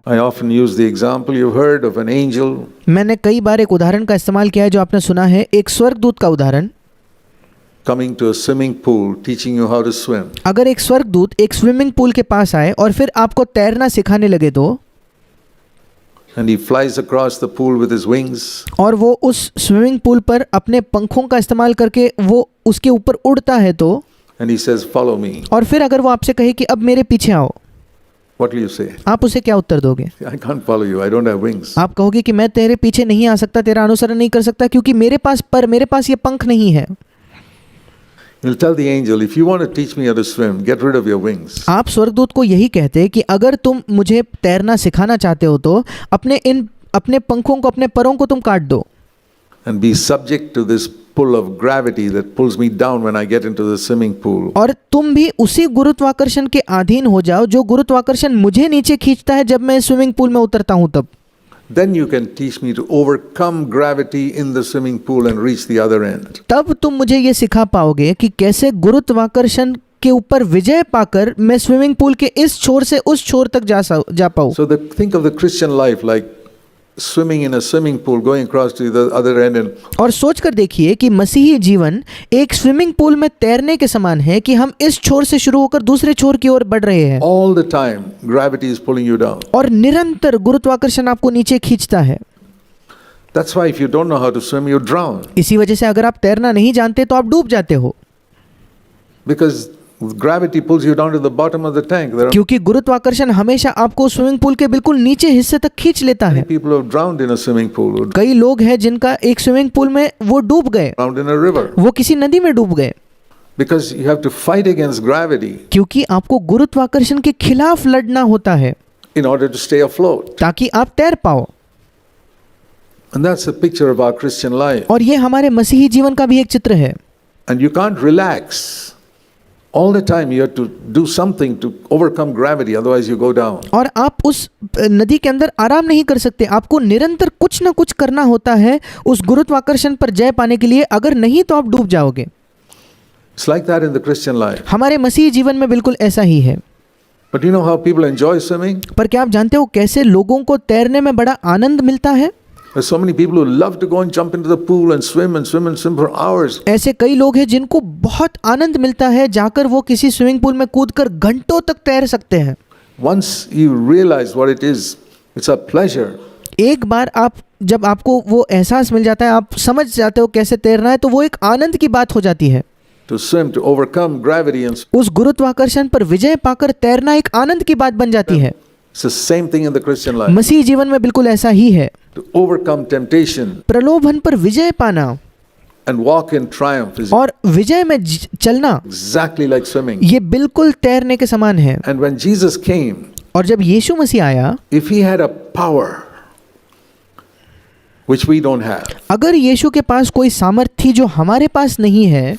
I often use the example you've heard of an angel मैंने कई बार एक उदाहरण का इस्तेमाल किया है जो आपने सुना है, एक स्वर्गदूत का उदाहरण। coming to a swimming pool, teaching you how to swim. अगर एक स्वर्गदूत एक स्विमिंग पूल के पास आए और फिर आपको तैरना सिखाने लगे तो, And he flies across the pool with his wings. और वो उस स्विमिंग पूल पर अपने पंखों का इस्तेमाल करके वो उसके ऊपर उड़ता है तो, And he says, follow me. और फिर अगर वो आपसे कहे कि अब मेरे पीछे आओ, What will you say? आप उसे क्या उत्तर दोगे? I can't follow you. I don't have wings. आप कहोगे कि मैं तेरे पीछे नहीं आ सकता, तेरा अनुसरण नहीं कर सकता क्योंकि मेरे पास ये पंख नहीं है। You'll tell the angel, if you want to teach me how to swim, get rid of your wings. आप स्वर्गदूत को यही कहते हैं कि अगर तुम मुझे तैरना सिखाना चाहते हो तो अपने पंखों को, अपने परों को तुम काट दो। And be subject to this pull of gravity that pulls me down when I get into the swimming pool. और तुम भी उसी गुरुत्वाकर्षण के अधीन हो जाओ जो गुरुत्वाकर्षण मुझे नीचे खींचता है जब मैं स्विमिंग पूल में उतरता हूं तब। Then you can teach me to overcome gravity in the swimming pool and reach the other end. तब तुम मुझे ये सिखा पाओगे कि कैसे गुरुत्वाकर्षण के ऊपर विजय पाकर मैं स्विमिंग पूल के इस छोर से उस छोर तक जा पाऊं। So think of the Christian life like swimming in a swimming pool, going across to the other end, and और सोच कर देखिए कि मसीही जीवन एक स्विमिंग पूल में तैरने के समान है कि हम इस छोर से शुरू होकर दूसरे छोर की ओर बढ़ रहे हैं all the time gravity is pulling you down. और निरंतर गुरुत्वाकर्षण आपको नीचे खींचता है। That's why if you don't know how to swim, you drown. इसी वजह से अगर आप तैरना नहीं जानते तो आप डूब जाते हो, Because gravity pulls you down to the bottom of the tank. There are क्योंकि गुरुत्वाकर्षण हमेशा आपको स्विमिंग पूल के बिल्कुल नीचे हिस्से तक खींच लेता है। many people who have drowned in a swimming pool, who कई लोग हैं जिनका एक स्विमिंग पूल में वो डूब गए, drowned in a river. वो किसी नदी में डूब गए, Because you have to fight against gravity क्योंकि आपको गुरुत्वाकर्षण के खिलाफ लड़ना होता है in order to stay afloat. ताकि आप तैर पाओ। And that's a picture of our Christian life. और ये हमारे मसीही जीवन का भी एक चित्र है। And you can't relax. All the time you have to do something to overcome gravity, otherwise you go down. और आप उस नदी के अंदर आराम नहीं कर सकते, आपको निरंतर कुछ ना कुछ करना होता है उस गुरुत्वाकर्षण पर जय पाने के लिए, अगर नहीं तो आप डूब जाओगे। It's like that in the Christian life. हमारे मसीही जीवन में बिल्कुल ऐसा ही है। But you know how people enjoy swimming? पर क्या आप जानते हो कैसे लोगों को तैरने में बड़ा आनंद मिलता है? There's so many people who love to go and jump into the pool and swim and swim and swim for hours. ऐसे कई लोग हैं जिनको बहुत आनंद मिलता है जाकर वो किसी स्विमिंग पूल में कूदकर घंटों तक तैर सकते हैं। Once you realize what it is, it's a pleasure. एक बार जब आपको वो एहसास मिल जाता है, आप समझ जाते हो कैसे तैरना है, तो वो एक आनंद की बात हो जाती है। To swim, to overcome gravity and उस गुरुत्वाकर्षण पर विजय पाकर तैरना एक आनंद की बात बन जाती है। it's the same thing in the Christian life. मसीही जीवन में बिल्कुल ऐसा ही है। To overcome temptation प्रलोभन पर विजय पाना and walk in triumph is और विजय में चलना exactly like swimming. ये बिल्कुल तैरने के समान है। And when Jesus came, और जब यीशु मसीह आया, if he had a power which we don't have, अगर यीशु के पास कोई सामर्थ्य थी जो हमारे पास नहीं है,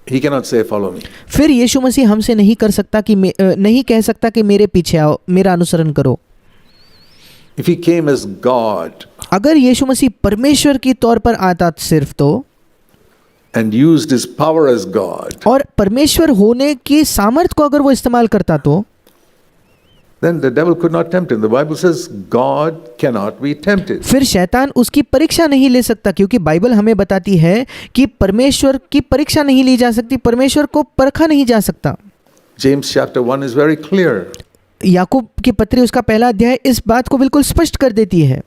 he cannot say follow me. फिर यीशु मसीह हमसे नहीं कह सकता कि मेरे पीछे आओ, मेरा अनुसरण करो। If he came as God अगर यीशु मसीह परमेश्वर के तौर पर आता सिर्फ तो, and used his power as God, और परमेश्वर होने की सामर्थ्य को अगर वो इस्तेमाल करता तो, then the devil could not tempt him. The Bible says God cannot be tempted. फिर शैतान उसकी परीक्षा नहीं ले सकता, क्योंकि बाइबल हमें बताती है कि परमेश्वर की परीक्षा नहीं ली जा सकती, परमेश्वर को परखा नहीं जा सकता। James chapter 1 is very clear. याकूब की पत्री उसका पहला अध्याय इस बात को बिल्कुल स्पष्ट कर देती है।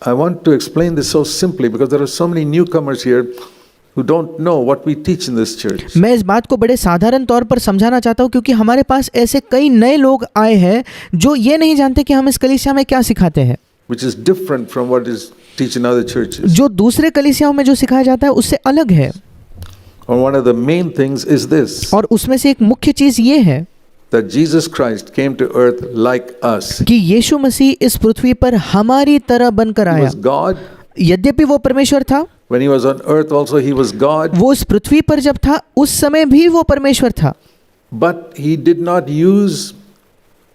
I want to explain this so simply because there are so many newcomers here who don't know what we teach in this church. मैं इस बात को बड़े साधारण तौर पर समझाना चाहता हूँ, क्योंकि हमारे पास ऐसे कई नए लोग आए हैं जो ये नहीं जानते कि हम इस कलीसिया में क्या सिखाते हैं, Which is different from what is taught in other churches. जो दूसरे कलीसियाओं में जो सिखाया जाता है उससे अलग है। And one of the main things is this, और उसमें से एक मुख्य चीज ये है that Jesus Christ came to earth like us. कि यीशु मसीह इस पृथ्वी पर हमारी तरह बनकर He आया। was God. यद्यपि वो परमेश्वर था, When he was on earth also he was God. वो इस पृथ्वी पर जब था उस समय भी वो परमेश्वर था, But he did not use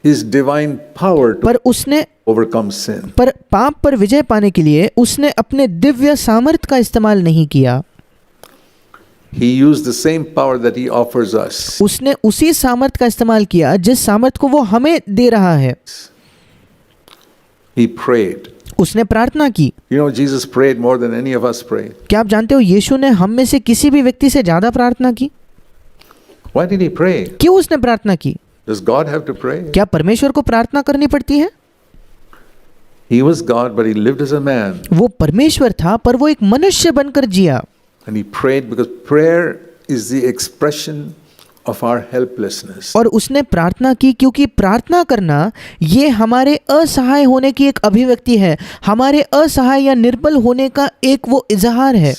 his divine power to पर उसने overcome sin. पर पाप पर विजय पाने के लिए उसने अपने दिव्य सामर्थ्य का इस्तेमाल नहीं किया। He used the same power that he offers us. उसने उसी सामर्थ का इस्तेमाल किया जिस सामर्थ को वो हमें दे रहा है। He prayed. उसने प्रार्थना की। You know, Jesus prayed more than any of us prayed. क्या आप जानते हो यीशु ने हम में से किसी भी व्यक्ति से ज्यादा प्रार्थना की? Why did he pray? क्यों उसने प्रार्थना की? Does God have to pray? क्या परमेश्वर को प्रार्थना करनी पड़ती है? He was God, but he lived as a man. वो परमेश्वर था पर वो एक मनुष्य बनकर जिया। And he prayed because prayer is the expression of our helplessness. और उसने प्रार्थना की क्योंकि प्रार्थना करना ये हमारे असहाय होने की एक अभिव्यक्ति है, हमारे असहाय या निर्बल होने का एक वो इजहार है।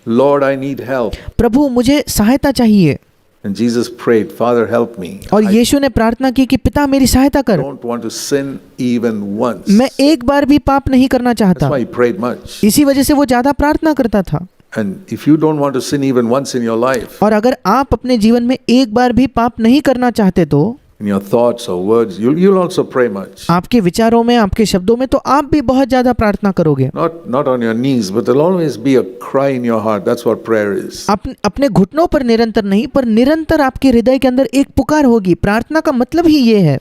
Lord, I need help. प्रभु मुझे सहायता चाहिए। And Jesus prayed, Father, help me. और I यीशु ने प्रार्थना की कि पिता मेरी सहायता कर। don't want to sin even once. मैं एक बार भी पाप नहीं करना चाहता। That's why he prayed much. इसी वजह से वो ज्यादा प्रार्थना करता था। And if you don't want to sin even once in your life, और अगर आप अपने जीवन में एक बार भी पाप नहीं करना चाहते तो in your thoughts or words, you'll also pray much. आपके विचारों में, आपके शब्दों में तो आप भी बहुत ज्यादा प्रार्थना करोगे। Not on your knees, but there'll always be a cry in your heart. That's what prayer is. अपने घुटनों पर निरंतर नहीं, पर निरंतर आपके हृदय के अंदर एक पुकार होगी। प्रार्थना का मतलब ही ये है,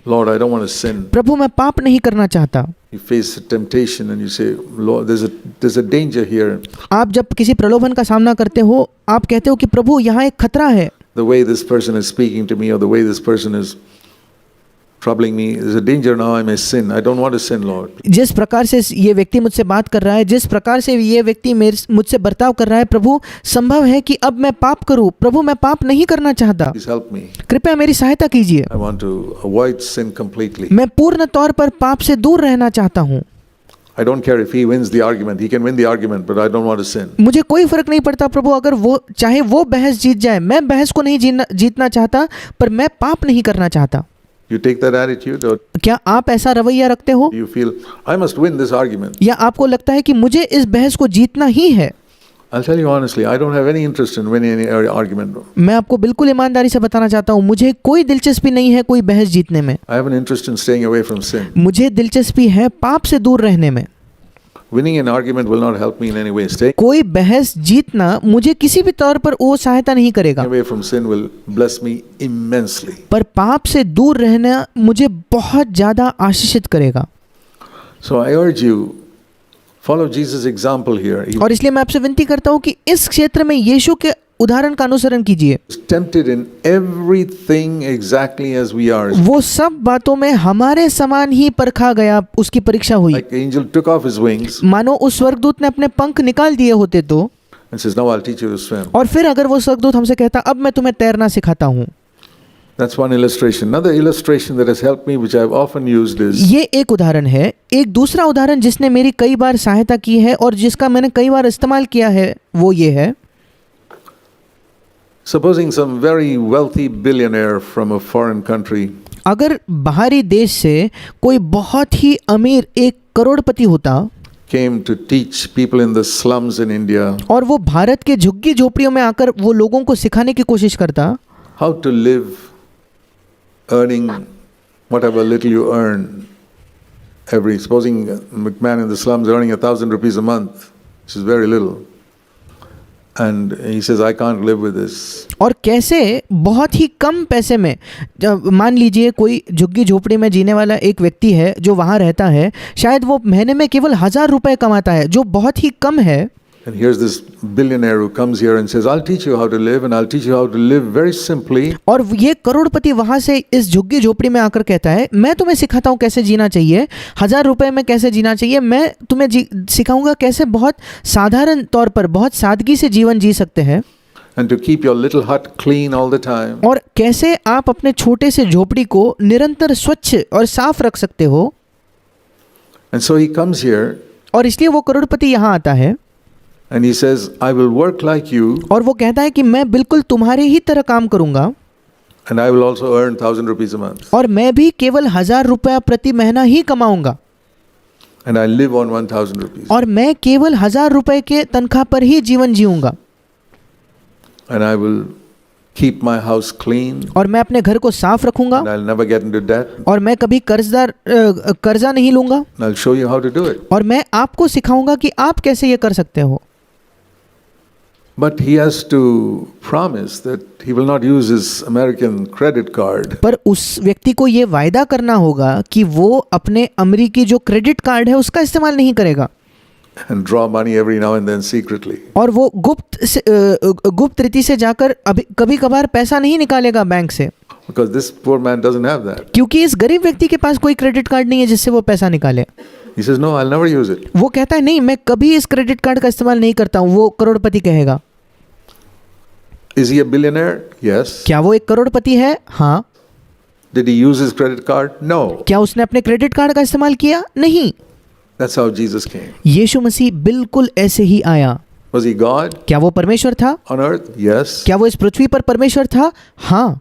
Lord, I don't want to sin. प्रभु मैं पाप नहीं करना चाहता। You face a temptation and you say, Lord, there's a danger here. आप जब किसी प्रलोभन का सामना करते हो, आप कहते हो कि प्रभु यहाँ एक खतरा है। The way this person is speaking to me or the way this person is troubling me, there's a danger now I may sin. I don't want to sin, Lord. जिस प्रकार से ये व्यक्ति मुझसे बात कर रहा है, जिस प्रकार से ये व्यक्ति मुझसे बर्ताव कर रहा है, प्रभु संभव है कि अब मैं पाप करूं। प्रभु मैं पाप नहीं करना चाहता, Please help me. कृपया मेरी सहायता कीजिए। I want to avoid sin completely. मैं पूर्ण तौर पर पाप से दूर रहना चाहता हूँ। I don't care if he wins the argument. He can win the argument, but I don't want to sin. मुझे कोई फर्क नहीं पड़ता प्रभु, अगर वो चाहे वो बहस जीत जाए, मैं बहस को नहीं जीतना चाहता, पर मैं पाप नहीं करना चाहता। You take that attitude, or क्या आप ऐसा रवैया रखते हो? you feel, I must win this argument? या आपको लगता है कि मुझे इस बहस को जीतना ही है? I'll tell you honestly, I don't have any interest in winning any argument. मैं आपको बिल्कुल ईमानदारी से बताना चाहता हूँ, मुझे कोई दिलचस्पी नहीं है कोई बहस जीतने में। I have an interest in staying away from sin. मुझे दिलचस्पी है पाप से दूर रहने में। Winning an argument will not help me in any way. Staying कोई बहस जीतना मुझे किसी भी तौर पर वो सहायता नहीं करेगा, away from sin will bless me immensely. पर पाप से दूर रहना मुझे बहुत ज्यादा आशीषित करेगा। So I urge you, follow Jesus' example here. He और इसलिए मैं आपसे विनती करता हूँ कि इस क्षेत्र में यीशु के उदाहरण का अनुसरण कीजिए। was tempted in everything exactly as we are. वो सब बातों में हमारे समान ही परखा गया, उसकी परीक्षा हुई। Like the angel took off his wings मानो उस स्वर्गदूत ने अपने पंख निकाल दिए होते तो, and says, now I'll teach you to swim. और फिर अगर वो स्वर्गदूत हमसे कहता अब मैं तुम्हें तैरना सिखाता हूँ। That's one illustration. Another illustration that has helped me, which I've often used, is ये एक उदाहरण है। एक दूसरा उदाहरण जिसने मेरी कई बार सहायता की है और जिसका मैंने कई बार इस्तेमाल किया है, वो ये है, supposing some very wealthy billionaire from a foreign country अगर बाहरी देश से कोई बहुत ही अमीर एक करोड़पति होता came to teach people in the slums in India और वो भारत के झुग्गी झोपड़ियों में आकर वो लोगों को सिखाने की कोशिश करता how to live, earning whatever little you earn supposing a man in the slums earning 1,000 rupees a month, which is very little, and he says, I can't live with this. और कैसे बहुत ही कम पैसे में, जब मान लीजिए कोई झुग्गी झोपड़ी में जीने वाला एक व्यक्ति है जो वहाँ रहता है, शायद वो महीने में केवल 1,000 रुपए कमाता है, जो बहुत ही कम है। And here's this billionaire who comes here and says, I'll teach you how to live, and I'll teach you how to live very simply. और ये करोड़पति वहाँ से इस झुग्गी झोपड़ी में आकर कहता है, मैं तुम्हें सिखाता हूँ कैसे जीना चाहिए, 1,000 रुपए में कैसे जीना चाहिए, मैं तुम्हें सिखाऊंगा कैसे बहुत साधारण तौर पर बहुत सादगी से जीवन जी सकते हैं। And to keep your little hut clean all the time. और कैसे आप अपने छोटे से झोपड़ी को निरंतर स्वच्छ और साफ रख सकते हो। And so he comes here और इसलिए वो करोड़पति यहाँ आता है and he says, I will work like you, और वो कहता है कि मैं बिल्कुल तुम्हारे ही तरह काम करूंगा and I will also earn 1,000 rupees a month, और मैं भी केवल 1,000 रुपया प्रति महीना ही कमाऊंगा and I live on 1,000 rupees, और मैं केवल 1,000 रुपए के तनख्वाह पर ही जीवन जीऊंगा and I will keep my house clean, और मैं अपने घर को साफ रखूंगा and I'll never get into debt, और मैं कभी कर्जा नहीं लूंगा and I'll show you how to do it. और मैं आपको सिखाऊंगा कि आप कैसे ये कर सकते हो। But he has to promise that he will not use his American credit card पर उस व्यक्ति को ये वायदा करना होगा कि वो अपने अमेरिकी जो क्रेडिट कार्ड है उसका इस्तेमाल नहीं करेगा and draw money every now and then secretly. और वो गुप्त रीति से जाकर अभी कभी कभार पैसा नहीं निकालेगा बैंक से, Because this poor man doesn't have that. क्योंकि इस गरीब व्यक्ति के पास कोई क्रेडिट कार्ड नहीं है जिससे वो पैसा निकाले। He says, no, I'll never use it. वो कहता है नहीं, मैं कभी इस क्रेडिट कार्ड का इस्तेमाल नहीं करता हूँ। वो करोड़पति कहेगा। Is he a billionaire? Yes. क्या वो एक करोड़पति है? हाँ। Did he use his credit card? No. क्या उसने अपने क्रेडिट कार्ड का इस्तेमाल किया? नहीं। That's how Jesus came. यीशु मसीह बिल्कुल ऐसे ही आया। Was he God क्या वो परमेश्वर था? on earth? Yes. क्या वो इस पृथ्वी पर परमेश्वर था? हाँ।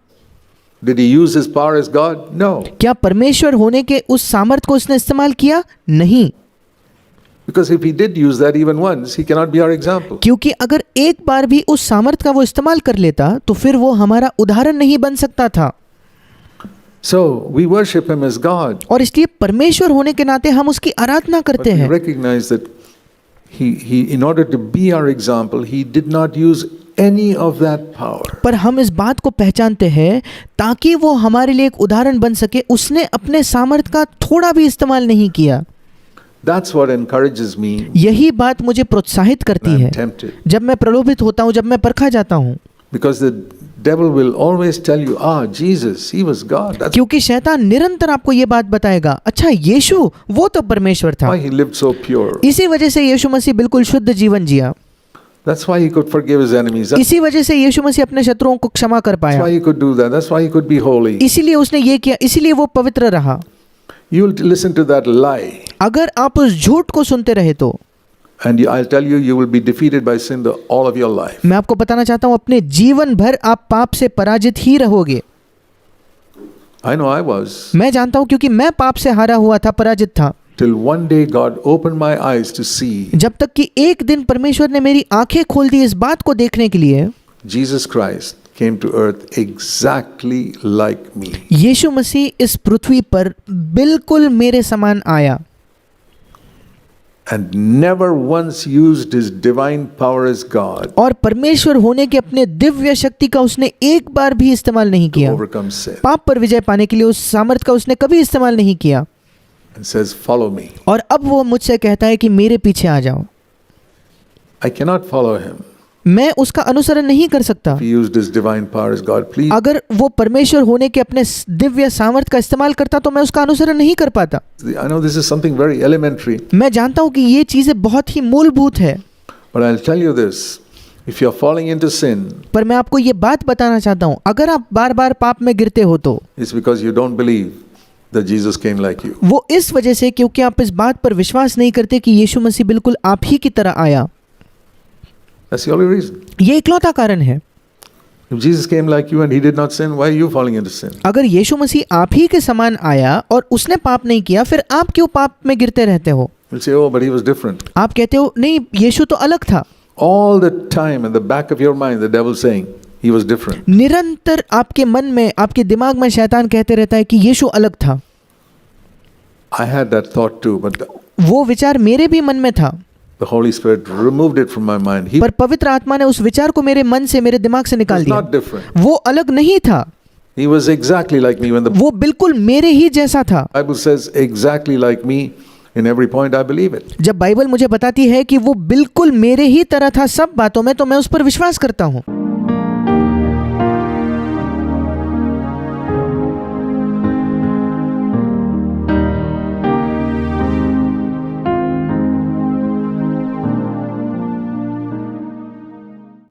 Did he use his power as God? No. क्या परमेश्वर होने के उस सामर्थ को उसने इस्तेमाल किया? नहीं। Because if he did use that even once, he cannot be our example. क्योंकि अगर एक बार भी उस सामर्थ का वो इस्तेमाल कर लेता तो फिर वो हमारा उदाहरण नहीं बन सकता था। So we worship him as God. और इसलिए परमेश्वर होने के नाते हम उसकी आराधना But करते we हैं। recognize that he, in order to be our example, he did not use any of that power. पर हम इस बात को पहचानते हैं ताकि वो हमारे लिए एक उदाहरण बन सके, उसने अपने सामर्थ का थोड़ा भी इस्तेमाल नहीं किया। That's what encourages me यही बात मुझे प्रोत्साहित करती when I'm है tempted. जब मैं प्रलोभित होता हूँ, जब मैं परखा जाता हूँ। Because the devil will always tell you, Jesus, he was God. That's क्योंकि शैतान निरंतर आपको ये बात बताएगा, अच्छा यीशु वो तो परमेश्वर था, why he lived so pure. इसी वजह से यीशु मसीह बिल्कुल शुद्ध जीवन जिया, That's why he could forgive his enemies. That's इसी वजह से यीशु मसीह अपने शत्रुओं को क्षमा कर पाया, why he could do that. That's why he could be holy. इसीलिए उसने ये किया, इसीलिए वो पवित्र रहा। You'll listen to that lie, अगर आप उस झूठ को सुनते रहे तो and I'll tell you, you will be defeated by sin all of your life. मैं आपको बताना चाहता हूँ, अपने जीवन भर आप पाप से पराजित ही रहोगे। I know I was. मैं जानता हूँ क्योंकि मैं पाप से हारा हुआ था, पराजित था। Till one day God opened my eyes to see जब तक कि एक दिन परमेश्वर ने मेरी आंखें खोल दी इस बात को देखने के लिए, Jesus Christ came to earth exactly like me. यीशु मसीह इस पृथ्वी पर बिल्कुल मेरे समान आया And never once used his divine power as God और परमेश्वर होने के अपने दिव्य शक्ति का उसने एक बार भी इस्तेमाल नहीं to किया। overcome sin. पाप पर विजय पाने के लिए उस सामर्थ का उसने कभी इस्तेमाल नहीं किया। And says, follow me. और अब वो मुझसे कहता है कि मेरे पीछे आ जाओ। I cannot follow him. मैं उसका अनुसरण नहीं कर सकता। If he used his divine power as God, please. अगर वो परमेश्वर होने के अपने दिव्य सामर्थ का इस्तेमाल करता तो मैं उसका अनुसरण नहीं कर पाता। I know this is something very elementary, मैं जानता हूँ कि ये चीजें बहुत ही मूलभूत है, but I'll tell you this. If you're falling into sin, पर मैं आपको ये बात बताना चाहता हूँ, अगर आप बार बार पाप में गिरते हो तो it's because you don't believe that Jesus came like you. वो इस वजह से क्योंकि आप इस बात पर विश्वास नहीं करते कि यीशु मसीह बिल्कुल आप ही की तरह आया। That's the only reason. ये इकलौता कारण है। If Jesus came like you and he did not sin, why are you falling into sin? अगर यीशु मसीह आप ही के समान आया और उसने पाप नहीं किया, फिर आप क्यों पाप में गिरते रहते हो? You'll say, oh, but he was different. आप कहते हो नहीं, यीशु तो अलग था। All the time in the back of your mind, the devil saying he was different. निरंतर आपके मन में, आपके दिमाग में शैतान कहते रहता है कि यीशु अलग था। I had that thought too, but वो विचार मेरे भी मन में था, the Holy Spirit removed it from my mind. He पर पवित्र आत्मा ने उस विचार को मेरे मन से, मेरे दिमाग से निकाल was दिया। not different. वो अलग नहीं था, He was exactly like me when the वो बिल्कुल मेरे ही जैसा था। Bible says exactly like me in every point. I believe it. जब बाइबल मुझे बताती है कि वो बिल्कुल मेरे ही तरह था सब बातों में, तो मैं उस पर विश्वास करता हूँ।